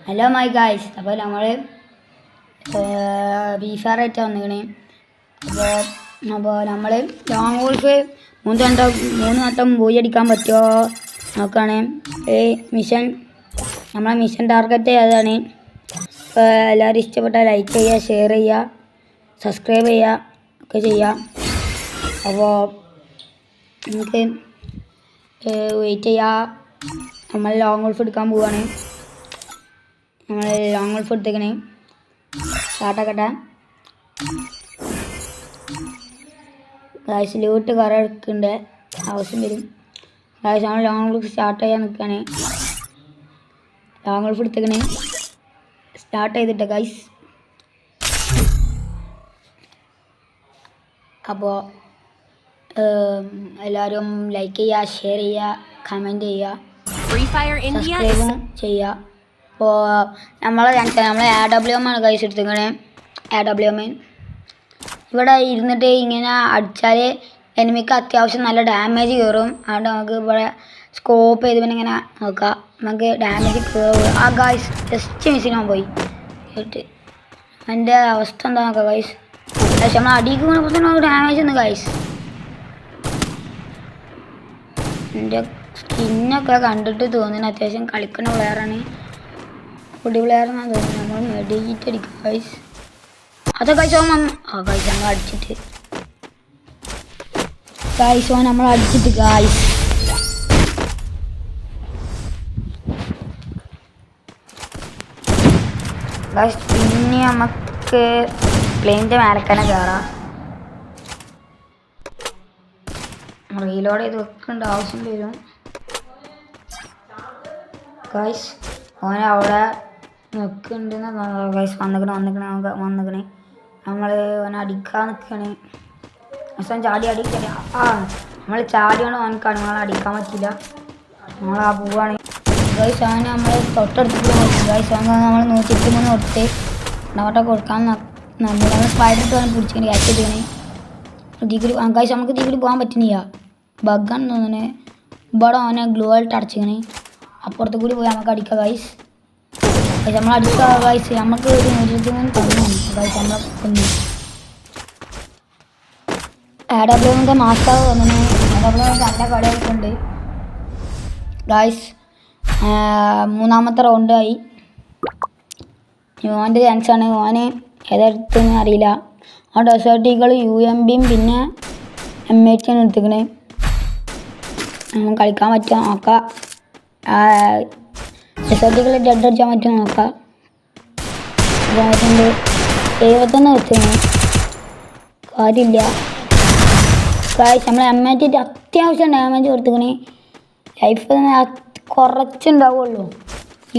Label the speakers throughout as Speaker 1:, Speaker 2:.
Speaker 1: Hello my guys. അപ്പോൾ നമ്മൾ ബീഫാറായിട്ട് വന്നിക്കണേ. അപ്പോൾ നമ്മൾ ലോങ് വോൾഫ് മൂന്ന് വട്ടം പോയി അടിക്കാൻ പറ്റുമോ നോക്കുകയാണ്. മിഷൻ നമ്മളെ മിഷൻ ടാർഗറ്റ് അതാണ്. അപ്പോൾ എല്ലാവരും ഇഷ്ടപ്പെട്ടാൽ ലൈക്ക് ചെയ്യുക, ഷെയർ ചെയ്യുക, സബ്സ്ക്രൈബ് ചെയ്യുക ഒക്കെ ചെയ്യുക. അപ്പോൾ നമുക്ക് വെയിറ്റ് ചെയ്യുക. നമ്മൾ ലോങ് വോൾഫ് എടുക്കാൻ പോവുകയാണ്. നമ്മൾ ലോങ് വോൾഫ് എടുത്തേക്കണേ. സ്റ്റാർട്ടാക്കട്ടെ ഗായ്സ്. ലൂട്ട് കുറേ എടുക്കുന്നുണ്ട്, ആവശ്യം വരും ഗായ്സ്. നമ്മൾ ലോങ് വോൾഫ് സ്റ്റാർട്ട് ചെയ്യാൻ നിൽക്കുകയാണ്. ലോങ് വോൾഫ് എടുത്തേക്കണേ. സ്റ്റാർട്ട് ചെയ്തിട്ട് ഗായ്സ്. അപ്പോൾ എല്ലാവരും ലൈക്ക് ചെയ്യുക, ഷെയർ ചെയ്യുക, കമൻറ്റ് ചെയ്യുക, സബ്സ്ക്രൈബും ചെയ്യുക. അപ്പോൾ നമ്മൾ AWM ആണ് ഗൈസ് എടുത്തിരിക്കണേ. AWM ഇവിടെ ഇരുന്നിട്ട് ഇങ്ങനെ അടിച്ചാൽ എനിമിക്ക് അത്യാവശ്യം നല്ല ഡാമേജ് കയറും. അതുകൊണ്ട് നമുക്ക് ഇവിടെ സ്കോപ്പ് ചെയ്ത് പിന്നെ ഇങ്ങനെ നോക്കാം, നമുക്ക് ഡാമേജ് കയറും. ആ ഗൈസ് ജസ്റ്റ് മിസ്സിനാൻ പോയി കേട്ട്. എൻ്റെ അവസ്ഥ എന്താ നോക്കാം ഗൈസ്. പക്ഷെ നമ്മൾ അടിക്ക് വീണപ്പോൾ തന്നെ നമുക്ക് ഡാമേജ് ഉണ്ട് ഗൈസ്. എൻ്റെ സ്കിന്നൊക്കെ കണ്ടിട്ട് തോന്നുന്നു അത്യാവശ്യം കളിക്കുന്ന പ്ലെയറാണ്, പൊടി പ്ലെയറെന്നാണ് തോന്നുന്നത്. നമ്മൾ മെഡിക്കേറ്റ് അടിക്കും ഗൈസ്. അതൊക്കെ ഗൈസ് ഗൈസ് നമ്മൾ അടിച്ചിട്ട് ഗൈസ് നമ്മൾ അടിച്ചിട്ട് ഗൈസ്. ഗൈസ് പിന്നെ നമുക്ക് പ്ലെയിൻ്റെ മേലക്കന്നെ കയറാം. റീലോഡ് ചെയ്ത് വെക്കേണ്ട ആവശ്യം വരും ഗൈസ്. ഓനവിടെ നിൽക്കുന്നുണ്ടെന്ന് ഗൈസ്. വന്നിക്കണേ നമ്മൾ ഓനെ അടിക്കാൻ നിൽക്കണേ. അവസാനം ചാടി അടിക്കണേ. നമ്മൾ ചാടിയാണ് ഓനക്കാണ്, നമ്മളെ അടിക്കാൻ പറ്റില്ല. നമ്മൾ പോവാണ് ഗൈസ്. അവന് നമ്മൾ തൊട്ടടുത്തിട്ട് ഗൈസ്. നമ്മൾ 123 കൊടുത്ത് നോട്ട കൊടുക്കാൻ നമ്മൾ സ്പൈഡർ ഇട്ട് അവനെ പിടിച്ചിങ്ങനെ ക്യാച്ച് ചെയ്തേക്കണേ. ഇതിൽ ഗൈസ് നമുക്ക് ഇതിൽ പോകാൻ പറ്റുന്നില്ല, ബഗ്ഗാണ് തോന്നുന്നത്. ഇവിടെ അവനെ ഗ്ലൂ ആയിട്ട് അടച്ചിക്കണേ. അപ്പുറത്ത് കൂടി പോയി നമുക്ക് അടിക്കാം ഗൈസ്. നമ്മൾ അടിക്കുക ഗൈസ്. നമുക്ക് ഒരു 123 തന്നു ഗൈസ്. നമ്മളെ കൊന്നു. AWMൻ്റെ മാസ്റ്റർ തോന്നുന്നു. AWM നല്ല കളിയായിട്ടുണ്ട് ഗൈസ്. മൂന്നാമത്തെ റൗണ്ട് ആയി. ഓൻ്റെ ചാൻസാണ്. ഓന് ഏതെടുത്തെന്ന് അറിയില്ല. ആ ഡെസേർട്ട് ഈഗിൾ UMPയും പിന്നെ M80 ആണ് എടുത്തിക്കണേ. കളിക്കാൻ പറ്റുമോ നോക്കാം. ഡെസേർട്ട് ഈഗിൾ ഡെഡ് അടിച്ചാൻ പറ്റുമോ നോക്കാം. 71 വെച്ചിങ്ങനെ കാര്യമില്ല ഗൈസ്. നമ്മൾ M80 അത്യാവശ്യം ഡാമേജ് കൊടുത്തിക്കണേ. ലൈഫ് കുറച്ചുണ്ടാവുള്ളൂ.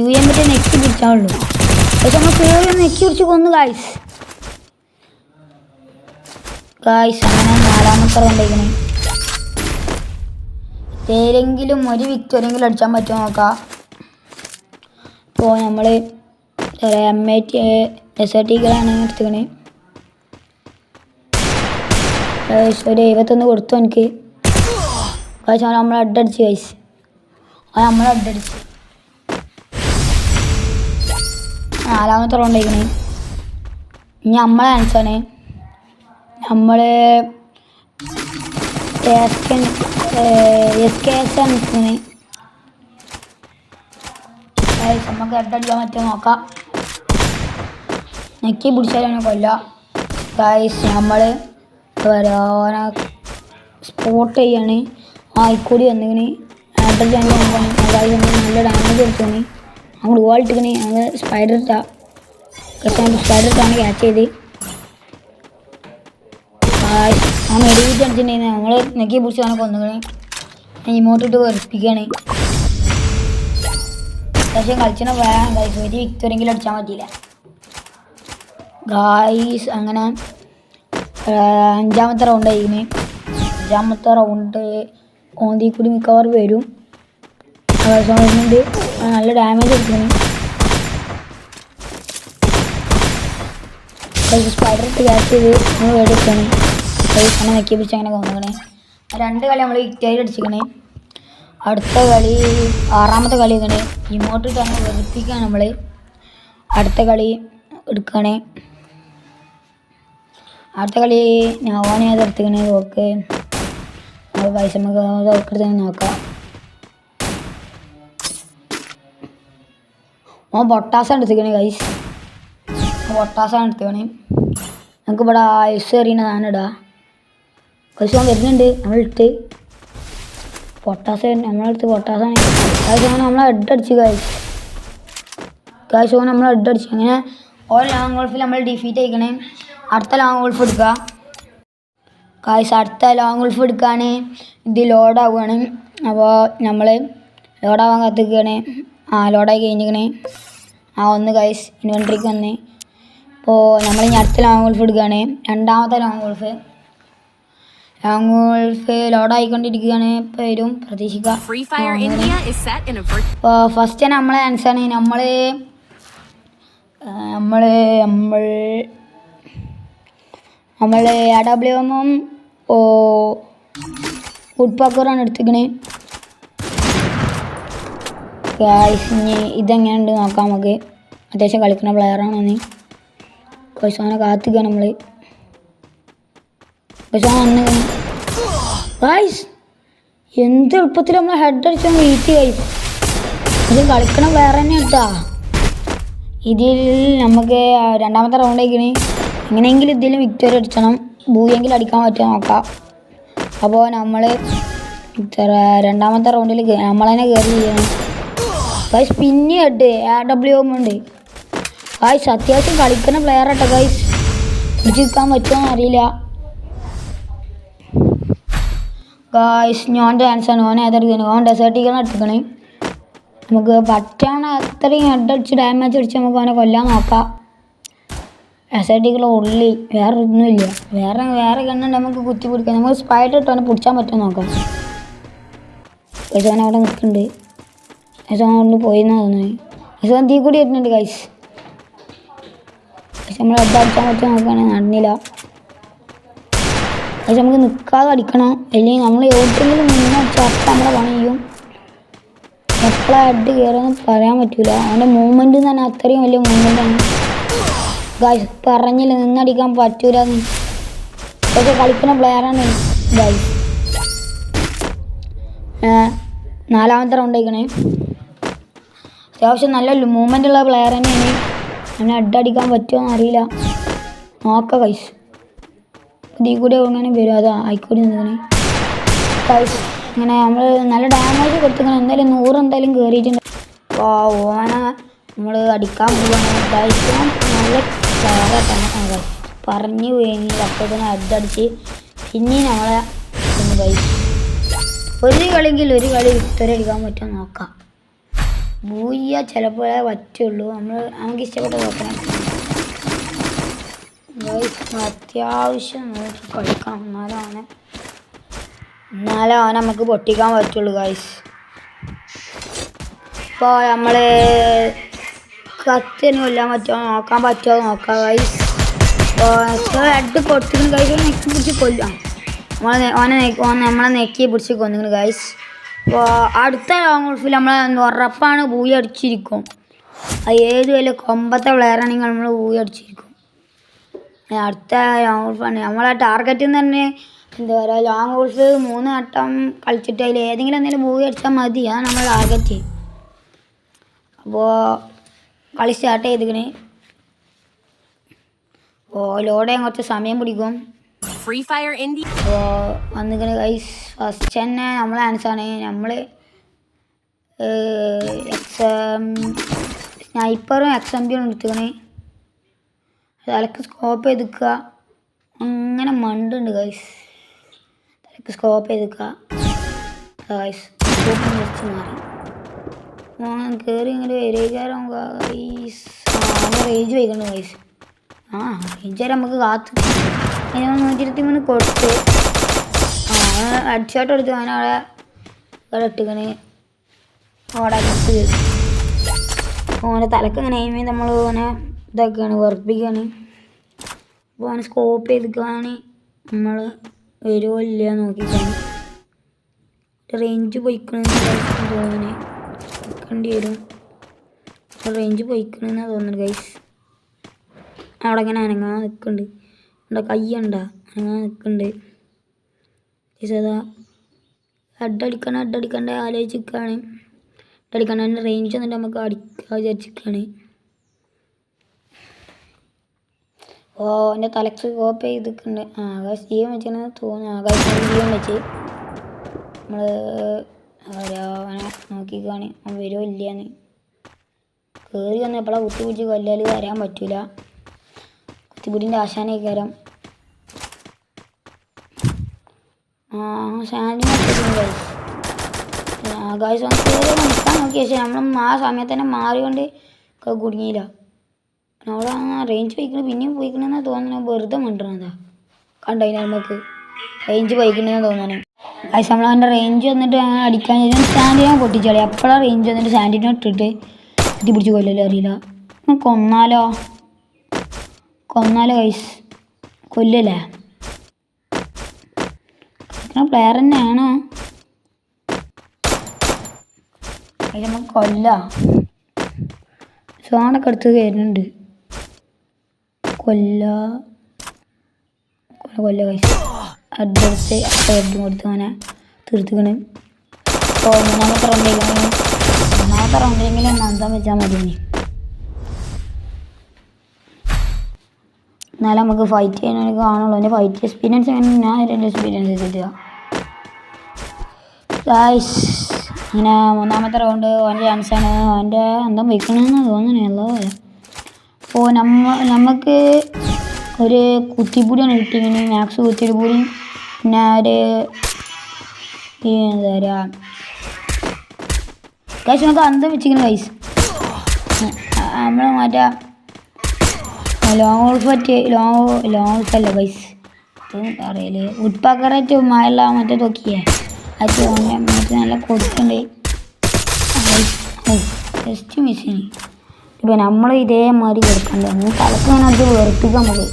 Speaker 1: UMP നെക്കി പിടിച്ചാവുള്ളൂ. പക്ഷെ നമ്മൾ കയറി നെക്കി പിടിച്ച് കൊന്നു ഗൈസ്. അങ്ങനെ 4ാമത്തെ റൗണ്ടിരിക്കണേ. ഏതെങ്കിലും ഒരു വിക്ടറിയെങ്കിലും അടിച്ചാൻ പറ്റുമോ നോക്കാം. അപ്പോൾ നമ്മൾ M80 ഡെസേർട്ട് ഈഗിളാണ് എടുത്തിക്കണേ. ഒരു 71 കൊടുത്തു എനിക്ക് ഗൈസ്. നമ്മൾ അഡടിച്ച് ഗൈസ്. നമ്മൾ അഡടിച്ച് 4ാമത്തെ റൗണ്ട് ആയിക്കണേ. ഇനി നമ്മളെ ചാൻസാണ്. നമ്മൾ SKS ആണ് നിൽക്കുന്നത്. നമുക്ക് അഡടിക്കാൻ പറ്റുമോ നോക്കാം. നെക്കി പിടിച്ചാലാണ് കൊല്ലാം ഗൈസ്. നമ്മൾ ഓനെ സ്പോട്ട് ചെയ്യാണ്. ആയിക്കൂടി വന്നിക്കണേ. നല്ല ഡാമേജ് കൊടുത്തു. നമ്മൾ വാളിട്ടിക്കണേ. ഞങ്ങൾ സ്പൈഡർ ഇട്ടാണ് ക്യാച്ച് ചെയ്ത്. മെഡിക്കേറ്റ് അടിച്ചിട്ടുണ്ടെങ്കിൽ നമ്മൾ നെക്കി പിടിച്ച് അവനെ കൊന്നുകണേ. ഇമോട്ടിട്ട് വെറുപ്പിക്കുകയാണ്. പക്ഷേ കളിച്ചിനെ വേണം ഗൈസ്. ഒരു വിക്ടറിയെങ്കിലും അടിച്ചാൽ പറ്റിയില്ല ഗൈസ്. അങ്ങനെ 5ാമത്തെ റൗണ്ട് ആയിരുന്നു. 5ാമത്തെ റൗണ്ട് ഓന്തി കൂടി മിക്കവാറും വരും. വരുന്നുണ്ട്. നല്ല ഡാമേജ് എടുക്കുന്നു. സ്പൈഡർ ഇട്ട് ക്യാച്ച് ചെയ്ത് നമ്മൾ വേടിക്കണം. അങ്ങനെ നെക്കി പിടിച്ച് അങ്ങനെ കൊന്നുകണേ. 2 കളി നമ്മൾ വിക്ടറി അടിച്ചിക്കണേ. അടുത്ത കളി 6ാമത്തെ കളി ഇങ്ങനെ ഇമോട്ടിട്ട് അങ്ങനെ വെറുപ്പിക്കുകയാണ് നമ്മൾ. അടുത്ത കളി എടുക്കണേ. അടുത്ത കളി ഞാൻ ഓനെ ഏതെടുത്തിക്കണേ നോക്ക്. പൈസ നമുക്ക് നോക്കാം. ഓൻ പൊട്ടാസാണ് എടുത്തിക്കണേ ഗൈസ്. പൊട്ടാസാണ് എടുത്തിക്കണേ. നമുക്കിവിടെ ഐസ് എറിയണതാണ് ഇടാ. ഗൈസ് ഓൻ വരുന്നുണ്ട്. നമ്മളിട്ട് നമ്മളെടുത്ത് പൊട്ടാസാണ്. ഗൈസ് ഓൻ നമ്മളെ ഹെഡടിച്ച് ഗൈസ് ഓൻ നമ്മളെ ഹെഡടിച്ച്. അങ്ങനെ ഓരോ ലോങ് ഗോൾഫിൽ നമ്മൾ ഡിഫീറ്റ് ആയിക്കണേ. അടുത്ത ലോങ് ഗോൾഫ് എടുക്കുക ഗൈസ്. അടുത്ത ലോങ് ഗോൾഫ് എടുക്കുകയാണ്. ഇത് ലോഡാവുകയാണ്. അപ്പോൾ നമ്മൾ ലോഡാവാൻ കാത്തിരിക്കുകയാണ്. ലോഡായി കഴിഞ്ഞിരിക്കണേ. ഒന്ന് ഗൈസ് ഇൻവെൻട്രിക്ക് വന്ന്. അപ്പോൾ നമ്മളിനി അടുത്ത ലോങ് ഗോൾഫ് എടുക്കുകയാണ്. രണ്ടാമത്തെ ലോങ് ഗോൾഫ് ലോഡായിക്കൊണ്ടിരിക്കുകയാണ്. ഇപ്പോൾ വരും പ്രതീക്ഷിക്കുക. അപ്പോൾ ഫസ്റ്റ് നമ്മളെ ആൻസറാണ്. നമ്മൾ AWM വുഡ് പാക്കറാണ് എടുത്തിക്കണേ. ഇനി ഇതെങ്ങനെയുണ്ട് നോക്കാം നമുക്ക്. അത്യാവശ്യം കളിക്കുന്ന പ്ലെയറാണെന്ന്. കൊയ്സോനെ കാത്തിക്കുക നമ്മൾ. കൊയ്സോൻ വന്ന് ഗൈസ് എന്ത് എളുപ്പത്തിൽ നമ്മൾ ഹെഡ് അടിച്ചാൽ വീഴ്ത്തി ഗൈസ്. ഇത് കളിക്കണ പ്ലെയർ തന്നെ കേട്ടാ. ഇതിൽ നമുക്ക് രണ്ടാമത്തെ റൗണ്ട് ആയിക്കണേ. എങ്ങനെയെങ്കിലും ഇതിൽ വിക്ടറി അടിക്കണം. ഭൂയെങ്കിലും അടിക്കാൻ പറ്റുമോ നോക്കാം. അപ്പോൾ നമ്മൾ രണ്ടാമത്തെ റൗണ്ടിൽ നമ്മളതിനെ കയറി ചെയ്യണം ഗൈസ്. പിന്നെ ഹെഡ് AWM ഉണ്ട് ഗൈസ്. അത്യാവശ്യം കളിക്കുന്ന പ്ലെയർ ആട്ടോ ഗൈസ്. പിടിച്ചിരിക്കാൻ പറ്റുമോ അറിയില്ല ഗൈസ്. ഞാൻ്റെ ആൻസറാണ്. ഓൻ ഏതെടുക്കണം. ഓൻ ഡെസേർട്ടിക്കണം എടുക്കണേ. നമുക്ക് പറ്റാണ അത്രയും ഹെഡ് അടിച്ച് ഡാമേജ് അടിച്ച് നമുക്ക് അവനെ കൊല്ലാൻ നോക്കാം. ഡെസേർട്ടിക്കുള്ള ഉള്ളി വേറെ ഒന്നുമില്ല. വേറെ കണ്ണുണ്ട് നമുക്ക് കുത്തി പിടിക്കാം. നമുക്ക് സ്പൈഡർ ഇട്ട് അവനെ പിടിച്ചാൻ പറ്റുമോ നോക്കാം. യശോൻ അവിടെ നിൽക്കുന്നുണ്ട്. യശോൻ കൊണ്ട് പോയിന്നാ തോന്നുന്നത്. യശോൻ തീ കൂടി വരുന്നുണ്ട് ഗൈസ്. പക്ഷെ നമ്മൾ ഹെഡ് അടിച്ചാൻ പറ്റുമോ നോക്കുകയാണെങ്കിൽ നടന്നില്ല. പക്ഷെ നമുക്ക് നിൽക്കാതെ അടിക്കണം. അല്ലെങ്കിൽ നമ്മൾ എവിടെയെങ്കിലും മുന്നേ ചേർത്ത് നമ്മളെ പണി ചെയ്യും. എപ്പോഴാണ് ഹെഡ് കയറുമെന്ന് പറയാൻ പറ്റില്ല. അവൻ്റെ മൂവ്മെൻറ്റ് എന്ന് പറഞ്ഞാൽ അത്രയും വലിയ മൂവ്മെൻറ്റാണ് ഗൈസ്. പറഞ്ഞില്ല നിന്നടിക്കാൻ പറ്റൂല. പക്ഷെ കളിക്കുന്ന പ്ലെയറാണ് ഗൈസ്. നാലാമത്തെ റൗണ്ട് ആയിക്കണേ. അത്യാവശ്യം നല്ല മൂവ്മെൻ്റ് ഉള്ള പ്ലെയർ തന്നെയാണ്. അവനെ ഹെഡ് അടിക്കാൻ പറ്റുമോ എന്നറിയില്ല. നോക്കാം ഗൈസ്. ഇതിൽ കൂടി അങ്ങനെ വരും. അത് ആയിക്കൂടി നിൽക്കണേ ഗൈസ്. ഇങ്ങനെ നമ്മൾ നല്ല ഡാമേജ് കൊടുത്തിക്കണം. എന്തായാലും 100 എന്തായാലും കയറിയിട്ടുണ്ട്. അപ്പോൾ ഓനെ നമ്മൾ അടിക്കാൻ പോവുകയാണ് ഗൈസ്. നല്ല പ്ലെയറായിട്ടാണ് പറഞ്ഞു പോയെങ്കിൽ അപ്പോൾ തന്നെ ഹെഡടിച്ച് പിന്നെയും നമ്മളെ ഗൈസ്. ഒരു കളി വിക്ടറി അടിക്കാൻ പറ്റുമോ നോക്കാം. ഭൂയ്യ ചിലപ്പോഴേ പറ്റുള്ളൂ. നമുക്ക് ഇഷ്ടപ്പെട്ട നോക്കണം ഗൈസ്. അത്യാവശ്യം നോക്കി കളിക്കണം. എന്നാലും അവനെ നമുക്ക് പൊട്ടിക്കാൻ പറ്റുള്ളൂ ഗൈസ്. ഇപ്പോൾ നമ്മൾ കത്തിന് കൊല്ലാൻ പറ്റുമോ നോക്കാൻ നോക്കാം ഗൈസ്. അപ്പോൾ ഹെഡ് പൊട്ടിക്കുന്ന ഗൈസ് നെക്കി പിടിച്ച് കൊല്ലാം. നമ്മളെ നെക്കി പിടിച്ച് കൊന്നിങ്ങനെ ഗൈസ്. അപ്പോൾ അടുത്ത ലോങ് ഗോൾഫിൽ നമ്മൾ ഉറപ്പാണ് ഭൂയി അടിച്ചിരിക്കും. അത് ഏത് വലിയ കൊമ്പത്തെ പ്ലെയറാണെങ്കിൽ നമ്മൾ ഭൂയി അടിച്ചിരിക്കും. അടുത്ത ലോങ് ഗോൾഫാണ് നമ്മളെ ടാർഗറ്റിൽ നിന്ന് തന്നെ. എന്താ പറയുക, ലോങ് ഗോൾഫ് 3 വട്ടം കളിച്ചിട്ട് അതിൽ ഏതെങ്കിലും എന്തെങ്കിലും ഭൂയി അടിച്ചാൽ മതി. അതാണ് നമ്മൾ ടാർഗറ്റ്. അപ്പോൾ കളി സ്റ്റാർട്ട് ചെയ്തിക്കണേ. അപ്പോൾ ലോഡ് ചെയ്യാൻ കുറച്ച് സമയം പിടിക്കും. അപ്പോൾ വന്നിക്കണേ ഗൈസ്. ഫസ്റ്റ് തന്നെ നമ്മളെ ആൻസാണ്. നമ്മൾ സ്നൈപ്പറും XMP എടുത്തുക്കണേ. തലക്ക് സ്കോപ്പ് ചെയ്തിക്കുക. അങ്ങനെ മണ്ടുണ്ട് ഗൈസ്. തലക്ക് സ്കോപ്പ് ചെയ്തിക്കുക ഗൈസ്. സ്കോപ്പ് വെച്ച് മാറി കയറി ഇങ്ങനെ വരികാരം ഗൈസ്. റേഞ്ച് വയ്ക്കണ്ട ഗൈസ്. റേഞ്ച് വരെ നമുക്ക് കാത്ത് 123 കൊടുത്ത് ഹെഡ്ഷോട്ട് എടുത്ത് അവനവിടെ ഇവിടെ ഇട്ടിക്കണേ. അവിടെ അടുത്ത് ഓനെ തലക്ക് ഇങ്ങനെ എയിം ചെയ്ത് നമ്മൾ ഓനെ ഇതാക്കുകയാണ്, വെറുപ്പിക്കുകയാണ്. അപ്പോൾ ഓനെ സ്കോപ്പ് ചെയ്തിക്കുകയാണ്. നമ്മൾ വരുമോ ഇല്ല നോക്കിക്കാണ്. റേഞ്ച് പോയിക്കണെന്ന് തോന്നുന്നു. നിൽക്കേണ്ടി വരും. റേഞ്ച് പോയിക്കണെന്നാണ് തോന്നുന്നത് ഗൈസ്. അവിടെ ഇങ്ങനെ അനങ്ങാൻ നിൽക്കുന്നുണ്ട്. എൻ്റെ കയ്യുണ്ടാ അനങ്ങാൻ നിൽക്കുന്നുണ്ട് ഗൈസ്. അതാ അഡടിക്കണ്ട ആലോചിച്ചിരിക്കുകയാണ്. അഡടിക്കണ്ട അതിൻ്റെ റേഞ്ച് വന്നിട്ട് നമുക്ക് അടിക്കാൻ വിചാരിച്ചിരിക്കുകയാണ്. ഓ എൻ്റെ തലക്ക് കോപ്പ് ചെയ്തിട്ടുണ്ട്. ഗൈസ് ജീവൻ വെച്ചാൽ തോന്നുന്നു. ഗൈസ് ജീവൻ വെച്ച് നമ്മൾ അവനെ നോക്കിക്കാണ് അവൻ വരുമോ ഇല്ലയെന്ന്. കയറി വന്ന് എപ്പോഴാണ് കുത്തിപ്പിടിച്ച് കൊല്ലാൽ വരാൻ പറ്റില്ല. കുത്തിപ്പിടിൻ്റെ ആശാനേ കയറാം. സാൻഡിനൊക്കെ ഗൈസ്. ഗൈസ് വന്ന് കയറി നിൽക്കാൻ നോക്കി. പക്ഷേ നമ്മൾ ആ സമയത്ത് തന്നെ മാറിക്കൊണ്ട് കുടുങ്ങിയില്ല. അവിടെ റേഞ്ച് പോയിക്കണത് പിന്നെയും പോയിക്കണെന്നാണ് തോന്നുന്നത്. വെറുതെ മിണ്ടണതാ കണ്ടതിന് നമുക്ക് റേഞ്ച് പോയിക്കണെന്ന് തോന്നുന്നത്. ഗൈസ് നമ്മൾ അതിൻ്റെ റേഞ്ച് വന്നിട്ട് അടിക്കാൻ സാൻഡിനെ പൊട്ടിച്ചളി. അപ്പോഴാണ് റേഞ്ച് വന്നിട്ട് സാൻഡിനെ ഇട്ടിട്ട് കുത്തി പിടിച്ച് കൊല്ലല്ലോ അറിയില്ല. കൊന്നാലോ ഗൈസ് കൊല്ലല്ലേ. പ്ലെയർ തന്നെയാണോ അത് നമുക്ക് കൊല്ലാം. സോണൊക്കെ അടുത്ത് വരുന്നുണ്ട്. കൊല്ല ഗൈസ്. അടുത്ത് ഹെഡ് കൊടുത്ത് അവനെ തീർത്തിക്കണ്. അപ്പോൾ മൂന്നാമത്തെ റൗണ്ടിലെങ്കിലും നന്ദം വെച്ചാൽ മതി. എന്നാലും നമുക്ക് ഫൈറ്റ് ചെയ്യാനൊക്കെ കാണുള്ളൂ. എൻ്റെ ഫൈറ്റ് എക്സ്പീരിയൻസ് എങ്ങനെ ഞാൻ എൻ്റെ എക്സ്പീരിയൻസ് വെച്ചിട്ട് ഗൈസ്. അങ്ങനെ മൂന്നാമത്തെ റൗണ്ട് അവൻ്റെ ചാൻസാണ്. അവൻ്റെ അന്തം വയ്ക്കണമെന്ന് തോന്നണല്ലോ. അപ്പോൾ നമുക്ക് ഒരു കുത്തിപ്പൂടിയാണ് കിട്ടിയിങ്ങനെ. മാക്സ് കുത്തിപ്പൂടി പിന്നെ ഒരു എന്താ പറയുക ഗൈസ് നമുക്ക് അന്തം വെച്ചിരിക്കുന്നു ഗൈസ്. നമ്മൾ മറ്റേ ലോങ് അല്ല ഗൈസ് അറിയില്ല. ഉഡ്പാക്കറായിട്ട് മഴയുള്ള മറ്റേ നോക്കിയേ അത് മറ്റേ നല്ല കൊടുക്കണ്ടേ ജസ്റ്റ് മിസ്സിന്. ഇപ്പം നമ്മൾ ഇതേമാതിരി കൊടുക്കണ്ടേ തലക്ക് അങ്ങനെ അത് വെറുപ്പിക്കാൻ നമുക്ക്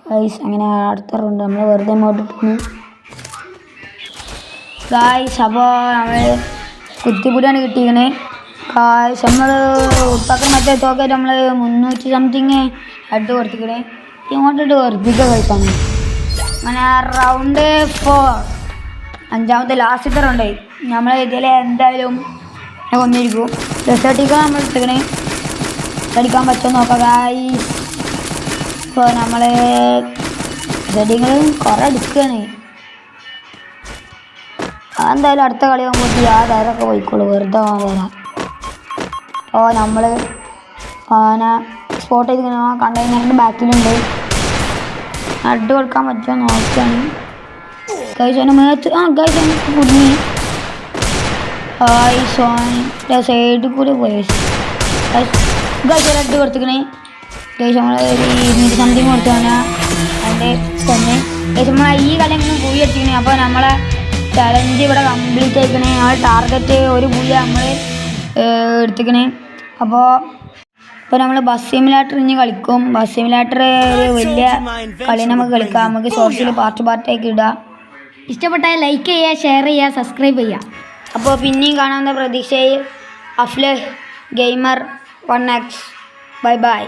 Speaker 1: ഗൈസ്. അങ്ങനെ അടുത്ത റൗണ്ട് നമ്മൾ വെറുതെ ഇങ്ങോട്ടിട്ടു ഗൈസ്. അപ്പോൾ നമ്മൾ കുത്തിപ്പുടിയാണ് കിട്ടിയിരിക്കണേ ഗൈസ്. നമ്മൾ ഉപ്പാക്കൻ മറ്റേ തോക്കായിട്ട് നമ്മൾ 300 സംതിങ് ഹെഡ് കൊടുത്തിക്കണേ. ഇങ്ങോട്ടിട്ട് വെറുപ്പിക്കുക കഴിച്ചാണ്. അങ്ങനെ റൗണ്ട് 4 അഞ്ചാമത്തെ ലാസ്റ്റത്തെ റൗണ്ട് നമ്മൾ ഇതിൽ എന്തായാലും കൊന്നിരിക്കും. റിസൾട്ടിക്കാൻ നമ്മൾ എടുത്തിക്കണേ. അടിക്കാൻ പറ്റുമോ നോക്കാം ഗൈസ്. ഇപ്പോൾ നമ്മൾ ചെടികൾ കുറേ എടുക്കുകയാണ്. എന്തായാലും അടുത്ത കളി ആകുമ്പോൾ ആ തരമൊക്കെ പോയിക്കോളൂ വെറുതെ തരാം. അപ്പോൾ നമ്മൾ ആന സ്പോട്ട് ചെയ്ത് കണ്ടെയ്നറിൻ്റെ ബാക്കിലുണ്ട്. അഡ് കൊടുക്കാൻ പറ്റുമോ നോക്കുകയാണ് ഗൈസ്. അവൻ്റെ മേത്ത് ഗൈസ് എനിക്ക് കുടുങ്ങി. ഗൈസ് സൈഡിൽ കൂടെ പോയി ഗൈസ് ഒരു അഡ് കൊടുത്തിക്കണേ ഗൈസ്. നമ്മൾ ഒരു 200 സംതിങ് കൊടുത്താണ് അതിൻ്റെ തന്നെ ഗൈസ്. നമ്മൾ ഈ കളി എങ്ങനെ പൂയി അടിച്ചിക്കണേ. അപ്പോൾ നമ്മളെ ചലഞ്ച് ഇവിടെ കംപ്ലീറ്റ് ആയിക്കണേ. നമ്മൾ ടാർഗറ്റ് ഒരു പൂയ നമ്മൾ എടുത്തിക്കണേ. അപ്പോൾ നമ്മൾ ബസ് സിമുലേറ്റർ ഇനി കളിക്കും. ബസ് സിമുലേറ്റർ ഒരു വലിയ കളി നമുക്ക് കളിക്കാം. നമുക്ക് ഷോർട്സിൽ പാർട്ടായിട്ട് ഇടാം. ഇഷ്ടപ്പെട്ടാൽ ലൈക്ക് ചെയ്യുക, ഷെയർ ചെയ്യുക, സബ്സ്ക്രൈബ് ചെയ്യുക. അപ്പോൾ പിന്നെയും കാണാവുന്ന പ്രതീക്ഷയിൽ Aflah gamer 1x. Bye bye.